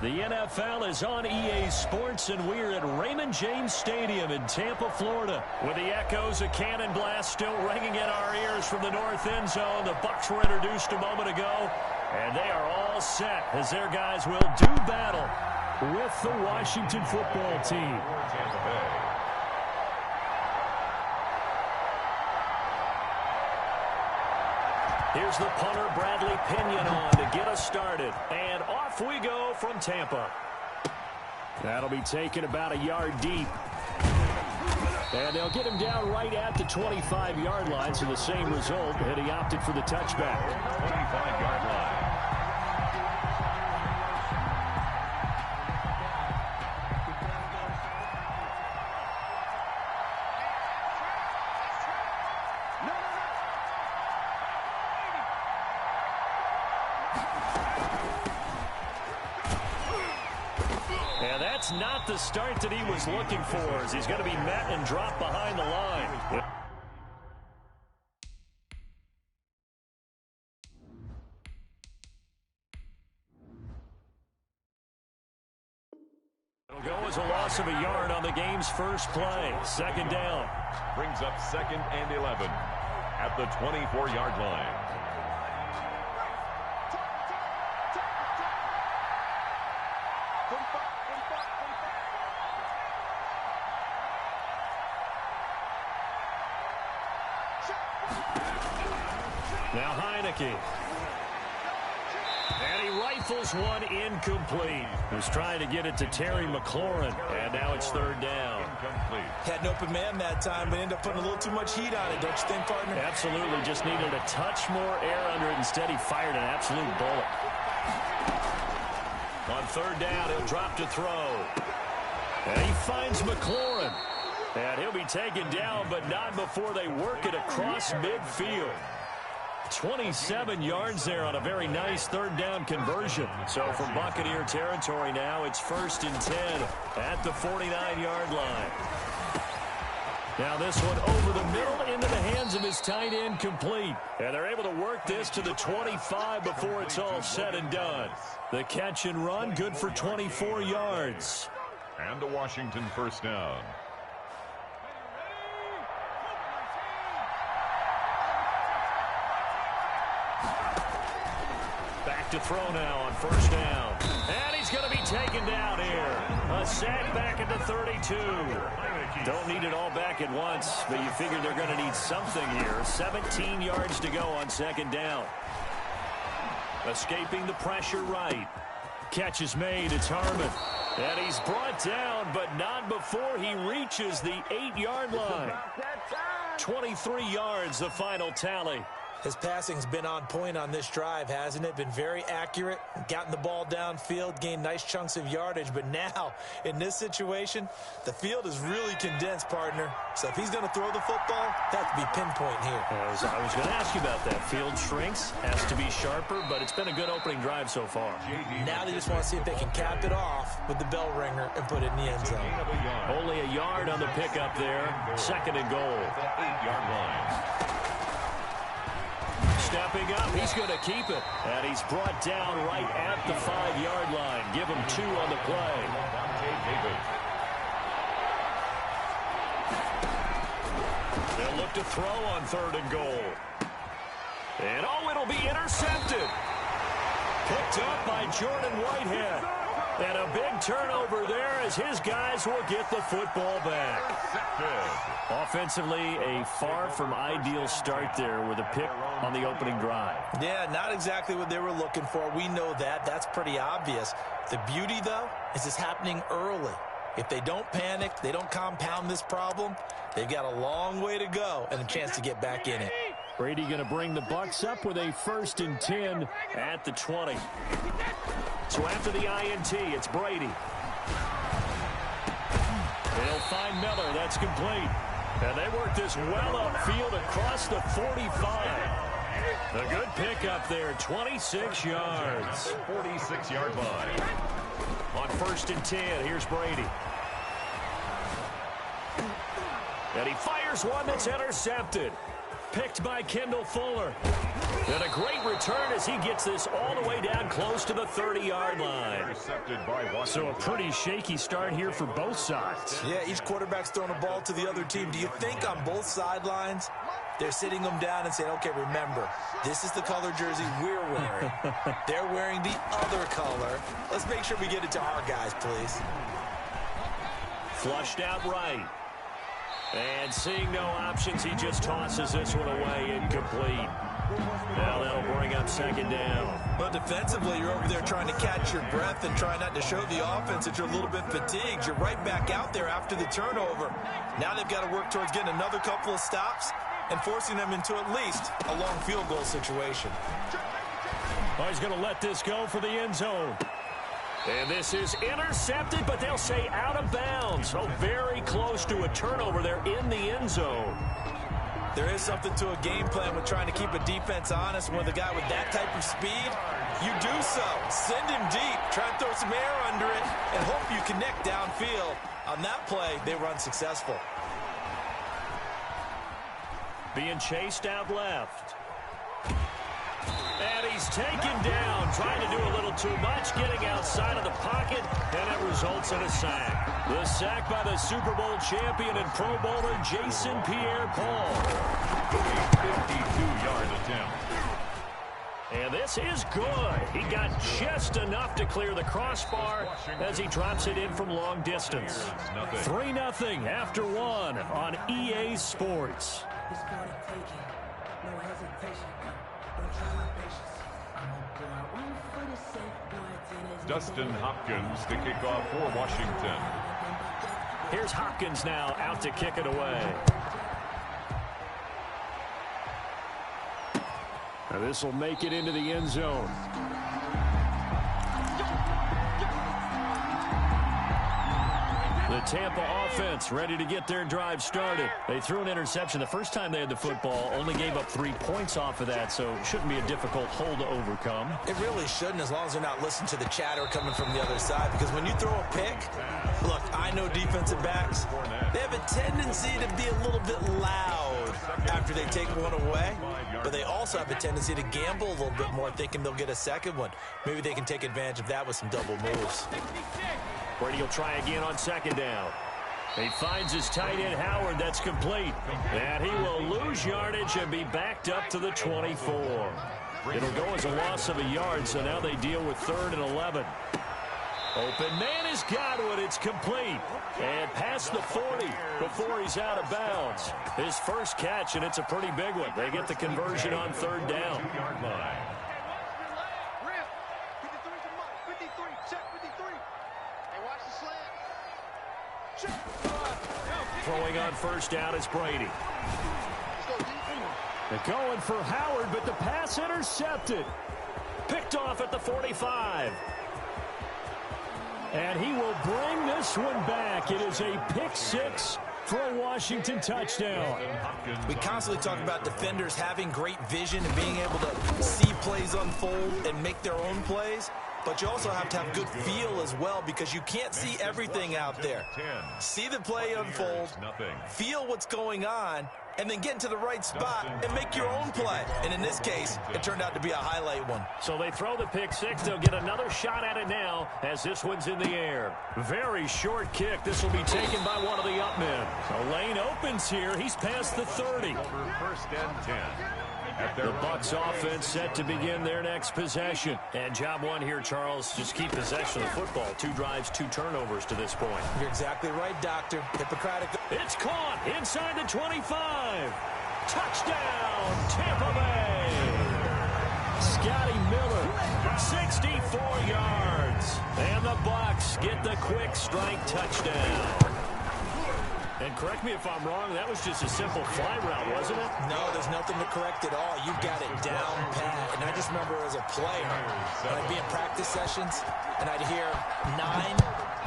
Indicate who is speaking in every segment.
Speaker 1: The NFL is on EA Sports, and we're at Raymond James Stadium in Tampa, Florida. With the echoes of cannon blast still ringing in our ears from the north end zone. The Bucs were introduced a moment ago, and they are all set as their guys will do battle with the Washington football team. Here's the punter, Bradley Pinion, on to get us started. And off we go from Tampa. That'll be taken about a yard deep. And they'll get him down right at the 25-yard line, so the same result, and he opted for the touchback.
Speaker 2: 25-yard line.
Speaker 1: And that's not the start that he was looking for, as he's going to be met and dropped behind the line. It'll go as a loss of a yard on the game's first play. Second down.
Speaker 2: Brings up 2nd and 11 at the 24-yard line.
Speaker 1: Now Heineke. And he rifles one incomplete. He was trying to get it to Terry McLaurin. And now it's third down.
Speaker 2: Incomplete.
Speaker 3: Had an open man that time, but ended up putting a little too much heat on it, don't you think, partner?
Speaker 1: Absolutely. Just needed a touch more air under it. Instead, he fired an absolute bullet. On third down, he'll drop to throw. And he finds McLaurin. And he'll be taken down, but not before they work it across midfield. 27 yards there on a very nice third down conversion. So from Buccaneer territory now, it's 1st and 10 at the 49-yard line. Now this one over the middle into the hands of his tight end, complete. And they're able to work this to the 25 before it's all said and done. The catch and run, good for 24 yards.
Speaker 2: And a Washington first down.
Speaker 1: Back to throw now on first down. And he's going to be taken down here. A sack back at the 32. Don't need it all back at once, but you figure they're going to need something here. 17 yards to go on second down. Escaping the pressure right. Catch is made. It's Harmon. And he's brought down, but not before he reaches the 8-yard line. 23 yards, the final tally.
Speaker 3: His passing's been on point on this drive, hasn't it? Been very accurate, gotten the ball downfield, gained nice chunks of yardage. But now, in this situation, the field is really condensed, partner. So if he's going to throw the football, that to be pinpoint here.
Speaker 1: I was going to ask you about that. Field shrinks, has to be sharper, but it's been a good opening drive so far.
Speaker 3: Now they just want to see if they can cap it off with the bell ringer and put it in the end zone.
Speaker 1: Only a yard on the pickup there. 2nd and goal.
Speaker 2: 8-yard line.
Speaker 1: Stepping up, he's going to keep it. And he's brought down right at the 5-yard line. Give him 2 on the play. They'll look to throw on 3rd and goal. And it'll be intercepted. Picked up by Jordan Whitehead. And a big turnover there as his guys will get the football back. Offensively, a far from ideal start there with a pick on the opening drive.
Speaker 3: Yeah, not exactly what they were looking for. We know that. That's pretty obvious. The beauty, though, is it's happening early. If they don't panic, they don't compound this problem, they've got a long way to go and a chance to get back in it.
Speaker 1: Brady going to bring the Bucs up with a 1st and 10 at the 20. So after the INT, it's Brady. They'll find Miller. That's complete. And they work this well upfield across the 45. A good pickup there, 26 yards.
Speaker 2: 46-yard line.
Speaker 1: On 1st and 10, here's Brady. And he fires one that's intercepted. Picked by Kendall Fuller. And a great return as he gets this all the way down close to the 30-yard line. So a pretty shaky start here for both sides.
Speaker 3: Yeah, each quarterback's throwing a ball to the other team. Do you think on both sidelines they're sitting them down and saying, okay, remember, this is the color jersey we're wearing. They're wearing the other color. Let's make sure we get it to our guys, please.
Speaker 1: Flushed out right. And seeing no options, he just tosses this one away, incomplete. Now that'll bring up second down.
Speaker 3: Well, defensively, you're over there trying to catch your breath and try not to show the offense that you're a little bit fatigued. You're right back out there after the turnover. Now they've got to work towards getting another couple of stops and forcing them into at least a long field goal situation.
Speaker 1: Oh, he's going to let this go for the end zone. And this is intercepted, but they'll say out of bounds. So very close to a turnover there in the end zone.
Speaker 3: There is something to a game plan with trying to keep a defense honest. With a guy with that type of speed, you do so. Send him deep, try and throw some air under it, and hope you connect downfield. On that play, they were unsuccessful.
Speaker 1: Being chased out left. And he's taken down, trying to do a little too much, getting outside of the pocket, and it results in a sack. The sack by the Super Bowl champion and Pro Bowler Jason Pierre-Paul.
Speaker 2: A 52-yard attempt.
Speaker 1: And this is good. He got just enough to clear the crossbar as he drops it in from long distance. 3-0 after one on EA Sports.
Speaker 2: Dustin Hopkins to kick off for Washington.
Speaker 1: Here's Hopkins now out to kick it away. Now this will make it into the end zone. The Tampa offense ready to get their drive started. They threw an interception the first time they had the football, only gave up 3 points off of that, so it shouldn't be a difficult hole to overcome.
Speaker 3: It really shouldn't, as long as they're not listening to the chatter coming from the other side, because when you throw a pick, look, I know defensive backs, they have a tendency to be a little bit loud after they take one away, but they also have a tendency to gamble a little bit more, thinking they'll get a second one. Maybe they can take advantage of that with some double moves.
Speaker 1: Brady will try again on second down. He finds his tight end, Howard. That's complete. And he will lose yardage and be backed up to the 24. It'll go as a loss of a yard, so now they deal with 3rd and 11. Open man is Godwin. It's complete. And past the 40 before he's out of bounds. His first catch, and it's a pretty big one. They get the conversion on 3rd down. Throwing on first down is Brady. They're going for Howard, but the pass intercepted. Picked off at the 45. And he will bring this one back. It is a pick six for a Washington touchdown.
Speaker 3: We constantly talk about defenders having great vision and being able to see plays unfold and make their own plays. But you also have to have good feel as well, because you can't see everything out there. See the play unfold, feel what's going on, and then get into the right spot and make your own play. And in this case, it turned out to be a highlight one.
Speaker 1: So they throw the pick six. They'll get another shot at it now as this one's in the air. Very short kick. This will be taken by one of the up men. A lane opens here. He's past the 30.
Speaker 2: First and 10.
Speaker 1: The Bucs offense set to begin their next possession. And job one here, Charles, just keep possession of the football. 2 drives, 2 turnovers to this point.
Speaker 3: You're exactly right, Doctor. Hippocratic.
Speaker 1: It's caught inside the 25. Touchdown, Tampa Bay. Scotty Miller, 64 yards. And the Bucs get the quick strike touchdown. And correct me if I'm wrong, that was just a simple fly route, wasn't it?
Speaker 3: No, there's nothing to correct at all. You got it down pat. And I just remember as a player, when I'd be in practice sessions and I'd hear 9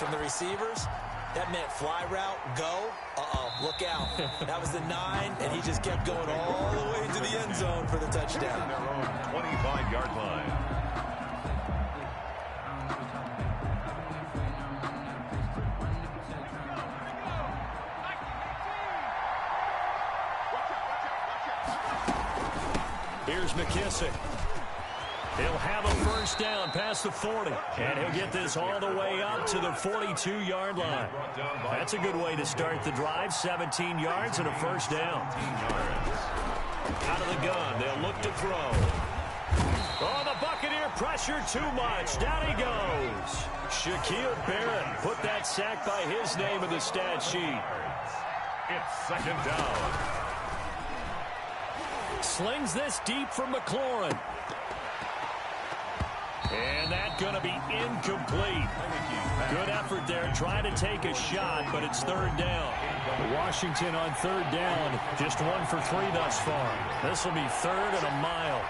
Speaker 3: from the receivers, that meant fly route, go. Look out. That was the 9, and he just kept going all the way to the end zone for the touchdown.
Speaker 2: Their own 25-yard line.
Speaker 1: Here's McKissick. He'll have a first down past the 40. And he'll get this all the way up to the 42-yard line. That's a good way to start the drive. 17 yards and a first down. Out of the gun, they'll look to throw. Oh, the Buccaneer pressure too much. Down he goes. Shaquille Barrett put that sack by his name in the stat sheet.
Speaker 2: It's second down.
Speaker 1: Slings this deep from McLaurin. And that's going to be incomplete. Good effort there trying to take a shot, but it's third down. Washington on third down, just 1 for 3 thus far. This will be third and a mile.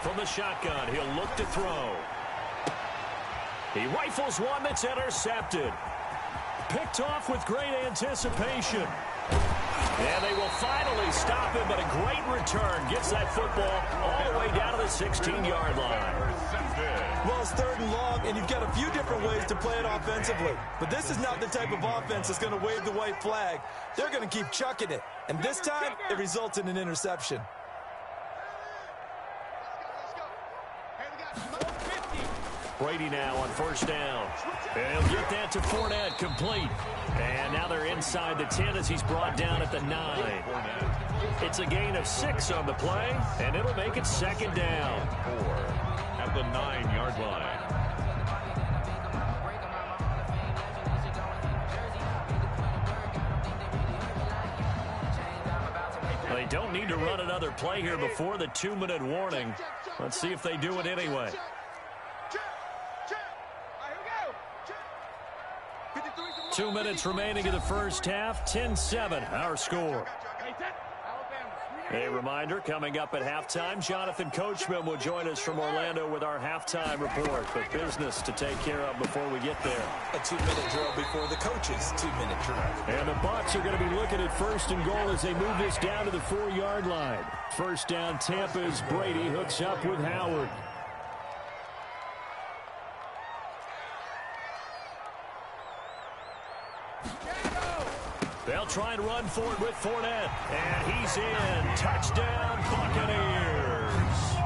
Speaker 1: From the shotgun, he'll look to throw. He rifles one that's intercepted. Picked off with great anticipation. And they will finally stop him, but a great return. Gets that football all the way down to the 16-yard line.
Speaker 3: Well, it's third and long, and you've got a few different ways to play it offensively. But this is not the type of offense that's going to wave the white flag. They're going to keep chucking it. And this time, it results in an interception.
Speaker 1: Brady now on first down. And he'll get that to Fournette, complete. And now they're inside the 10 as he's brought down at the 9. It's a gain of 6 on the play, and it'll make it second down.
Speaker 2: 4 at the 9-yard line.
Speaker 1: They don't need to run another play here before the 2-minute warning. Let's see if they do it anyway. 2 minutes remaining in the first half. 10-7, our score. A reminder, coming up at halftime, Jonathan Coachman will join us from Orlando with our halftime report. But business to take care of before we get there.
Speaker 3: A 2-minute drill before the coach's 2-minute drill.
Speaker 1: And the Bucs are going to be looking at first and goal as they move this down to the 4-yard line. First down, Tampa's Brady hooks up with Howard. They'll try and run for it with Fournette. And he's in. Touchdown, Buccaneers.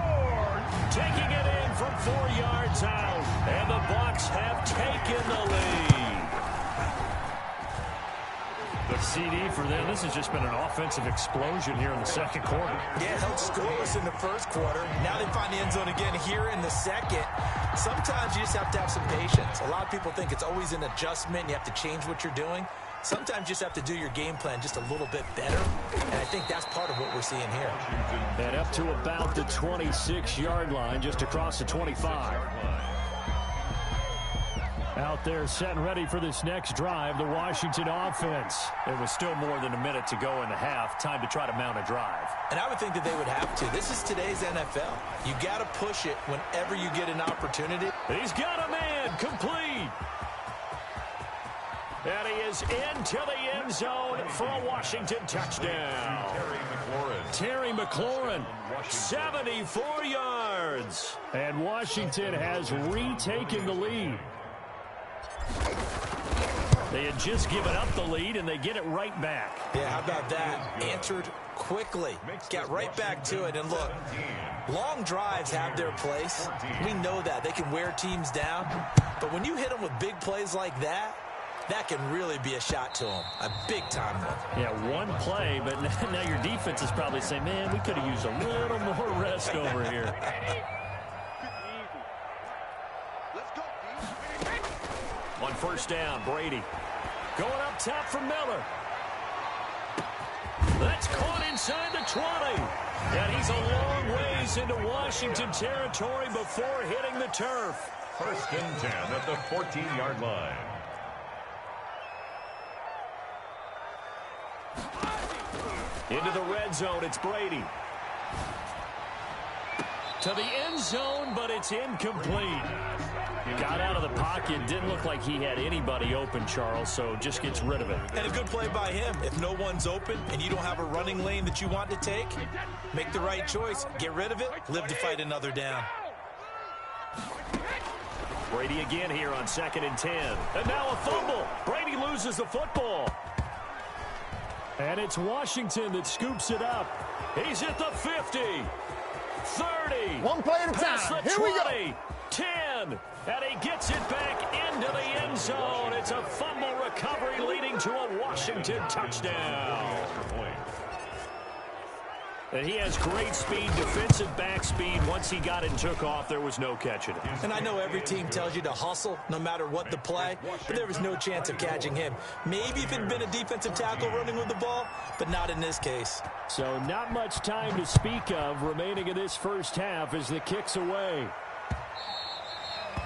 Speaker 1: Taking it in from 4 yards out. And the Bucs have taken the lead. The CD for them, this has just been an offensive explosion here in the second quarter.
Speaker 3: Yeah, held scoreless in the first quarter. Now they find the end zone again here in the second. Sometimes you just have to have some patience. A lot of people think it's always an adjustment. You have to change what you're doing. Sometimes you just have to do your game plan just a little bit better, and I think that's part of what we're seeing here.
Speaker 1: And up to about the 26-yard line, just across the 25. Out there set and ready for this next drive, the Washington offense. It was still more than a minute to go in the half. Time to try to mount a drive.
Speaker 3: And I would think that they would have to. This is today's NFL. You got to push it whenever you get an opportunity.
Speaker 1: He's got a man, complete. And he is into the end zone for a Washington touchdown. Terry McLaurin, 74 yards. And Washington has retaken the lead. They had just given up the lead, and they get it right back.
Speaker 3: Yeah, how about that? Answered quickly. Got right back to it. And look, long drives have their place. We know that. They can wear teams down. But when you hit them with big plays like that, that can really be a shot to them. A big-time one.
Speaker 1: Yeah, one play, but now your defense is probably saying, man, we could have used a little more rest over here. On first down, Brady. Going up top for Miller. That's caught inside the 20. And he's a long ways into Washington territory before hitting the turf.
Speaker 2: First and 10 at the 14-yard line.
Speaker 1: Into the red zone, it's Brady. To the end zone, but it's incomplete. Got out of the pocket. Didn't look like he had anybody open, Charles, so just gets rid of it.
Speaker 3: And a good play by him. If no one's open and you don't have a running lane that you want to take, make the right choice. Get rid of it. Live to fight another down.
Speaker 1: Brady again here on 2nd and 10. And now a fumble. Brady loses the football. And it's Washington that scoops it up. He's at the 50, 30.
Speaker 4: One play at a
Speaker 1: past
Speaker 4: time.
Speaker 1: the
Speaker 4: Here
Speaker 1: 20,
Speaker 4: we go.
Speaker 1: 10. And he gets it back into the end zone. It's a fumble recovery leading to a Washington touchdown. And he has great speed, defensive back speed. Once he got it and took off, there was no catching it.
Speaker 3: And I know every team tells you to hustle no matter what the play, but there was no chance of catching him. Maybe if it had been a defensive tackle running with the ball, but not in this case.
Speaker 1: So not much time to speak of remaining in this first half as the kick's away.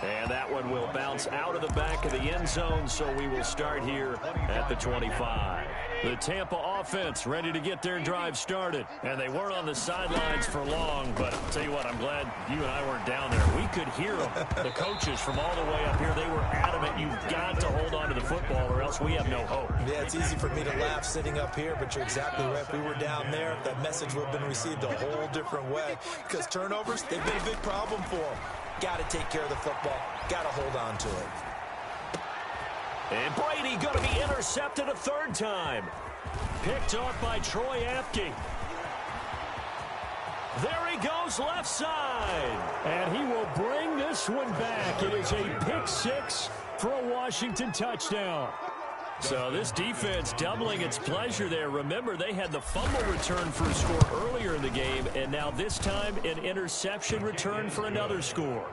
Speaker 1: And that one will bounce out of the back of the end zone, so we will start here at the 25. The Tampa offense ready to get their drive started. And they weren't on the sidelines for long, but I'll tell you what, I'm glad you and I weren't down there. We could hear them. The coaches from all the way up here, they were adamant, you've got to hold on to the football or else we have no hope.
Speaker 3: Yeah, it's easy for me to laugh sitting up here, but you're exactly right. If we were down there, that message would have been received a whole different way. Because turnovers, they've been a big problem for them. Got to take care of the football. Got to hold on to it.
Speaker 1: And Brady going to be intercepted a third time. Picked off by Troy Apke. There he goes left side. And he will bring this one back. It is a pick six for a Washington touchdown. So this defense doubling its pleasure there. Remember, they had the fumble return for a score earlier in the game, and now this time an interception return for another score.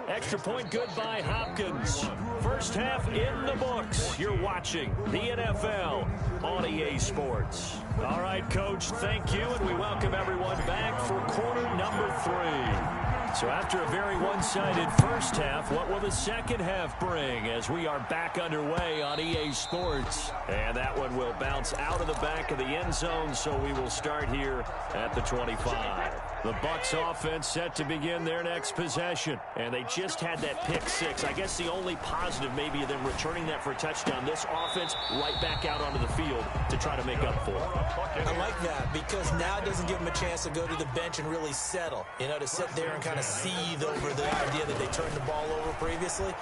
Speaker 1: Extra point good by Hopkins. First half in the books. You're watching the NFL on EA Sports. All right, Coach, thank you, and we welcome everyone back for quarter number 3. So after a very one-sided first half, what will the second half bring as we are back underway on EA Sports? And that one will bounce out of the back of the end zone, so we will start here at the 25. The Bucs offense set to begin their next possession, and they just had that pick six. I guess the only positive maybe of them returning that for a touchdown. This offense right back out onto the field to try to make up for it.
Speaker 3: I like that because now it doesn't give them a chance to go to the bench and really settle. You know, to sit there and kind of seethe over the idea that they turned the ball over previously.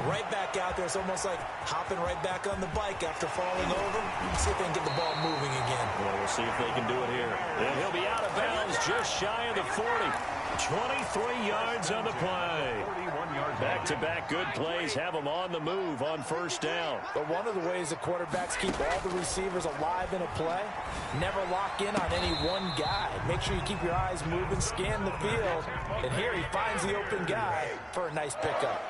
Speaker 3: Right back out there. It's almost like hopping right back on the bike after falling over. See if they can get the ball moving again.
Speaker 1: Well, we'll see if they can do it here. And he'll be out of bounds just shy of the 40. 23 yards on the play. Back-to-back good plays have them on the move on first down.
Speaker 3: But one of the ways the quarterbacks keep all the receivers alive in a play, never lock in on any one guy. Make sure you keep your eyes moving, scan the field. And here he finds the open guy for a nice pickup.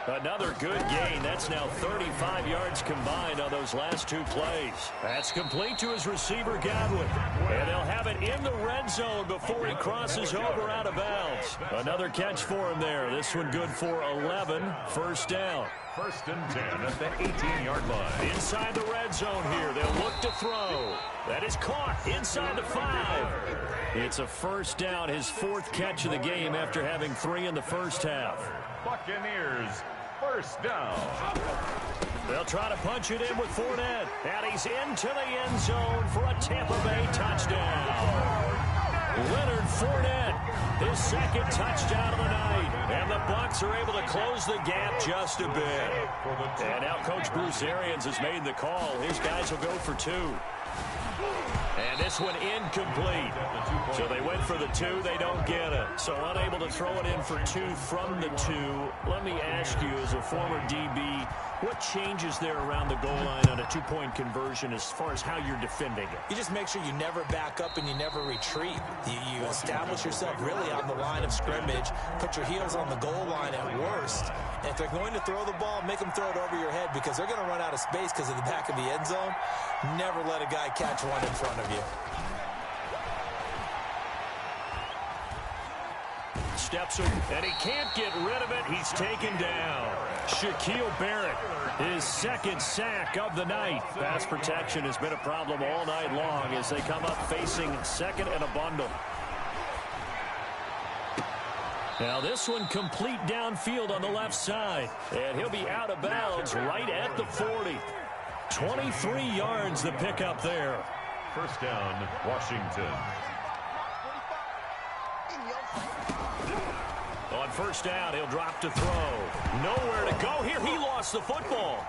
Speaker 1: Another good gain. That's now 35 yards combined on those last two plays. That's complete to his receiver, Godwin. And they'll have it in the red zone before he crosses over out of bounds. Another catch for him there. This one good for 11. First down.
Speaker 2: First and 10 at the 18-yard line.
Speaker 1: Inside the red zone here. They'll look to throw. That is caught inside the 5. It's a first down, his fourth catch of the game after having 3 in the first half.
Speaker 2: Buccaneers, first down.
Speaker 1: They'll try to punch it in with Fournette. And he's into the end zone for a Tampa Bay touchdown. Leonard Fournette, his second touchdown of the night. And the Bucs are able to close the gap just a bit. And now Coach Bruce Arians has made the call. His guys will go for 2. And this one incomplete. So they went for the 2. They don't get it. So unable to throw it in for 2 from the 2. Let me ask you, as a former DB, what changes there around the goal line on a 2-point conversion as far as how you're defending it?
Speaker 3: You just make sure you never back up and you never retreat. You establish yourself really on the line of scrimmage, put your heels on the goal line at worst. And if they're going to throw the ball, make them throw it over your head because they're going to run out of space because of the back of the end zone. Never let a guy catch one in front of you.
Speaker 1: Steps him, and he can't get rid of it. He's taken down. Shaquille Barrett, his second sack of the night. Pass protection has been a problem all night long as they come up facing second and a bundle. Now this one complete downfield on the left side. And he'll be out of bounds right at the 40. 23 yards the pickup there.
Speaker 2: First down, Washington.
Speaker 1: On first down, he'll drop to throw. Nowhere to go here. He lost the football.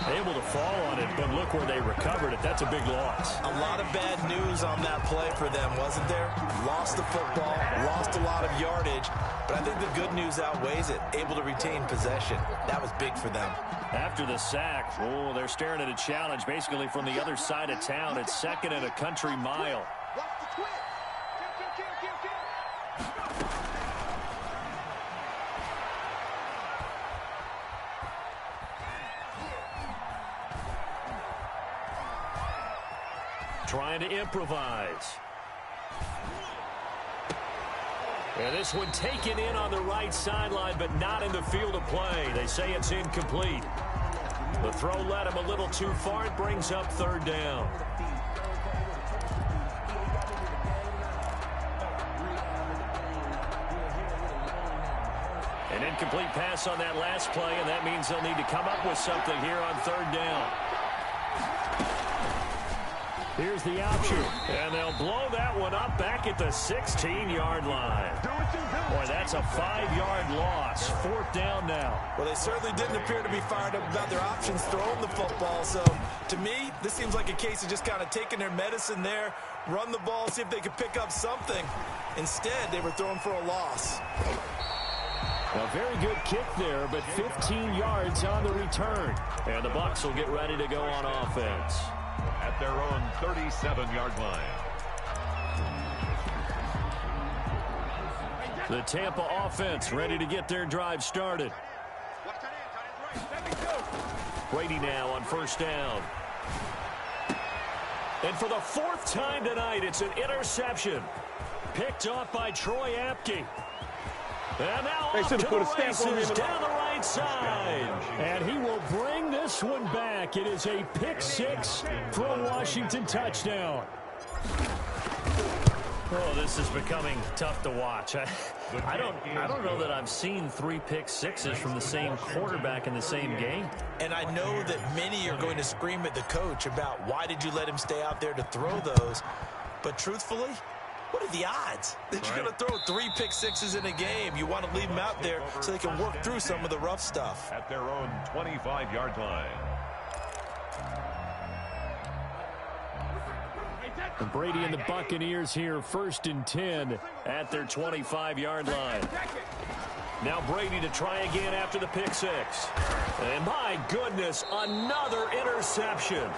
Speaker 1: Able to fall on it, but look where they recovered it. That's a big loss.
Speaker 3: A lot of bad news on that play for them, wasn't there? Lost the football, lost a lot of yardage, but I think the good news outweighs it. Able to retain possession. That was big for them.
Speaker 1: After the sack, oh, they're staring at a challenge basically from the other side of town. It's 2nd and a country mile. Trying to improvise. And this one taken in on the right sideline, but not in the field of play. They say it's incomplete. The throw led him a little too far. It brings up 3rd down. An incomplete pass on that last play, and that means they'll need to come up with something here on 3rd down. Here's the option, and they'll blow that one up back at the 16-yard line. Boy, that's a 5-yard loss. 4th down now.
Speaker 3: Well, they certainly didn't appear to be fired up about their options throwing the football. So, to me, this seems like a case of just kind of taking their medicine there, run the ball, see if they could pick up something. Instead, they were throwing for a loss.
Speaker 1: A very good kick there, but 15 yards on the return. And the Bucs will get ready to go on offense.
Speaker 2: At their own 37-yard line.
Speaker 1: The Tampa offense ready to get their drive started. Brady now on 1st down. And for the 4th time tonight, it's an interception. Picked off by Troy Apke. And now off to the races down the right side. And he will bring this one back. It is a pick 6 for a Washington touchdown. Oh, this is becoming tough to watch. I don't know that I've seen 3 pick 6s from the same quarterback in the same game.
Speaker 3: And I know that many are going to scream at the coach about why did you let him stay out there to throw those. But truthfully, what are the odds that you're going to throw 3 pick 6s in a game? You want to leave them out there so they can work through some of the rough stuff.
Speaker 2: At their own 25-yard line.
Speaker 1: And Brady and the Buccaneers here, 1st and 10 at their 25-yard line. Now Brady to try again after the pick 6. And my goodness, another interception.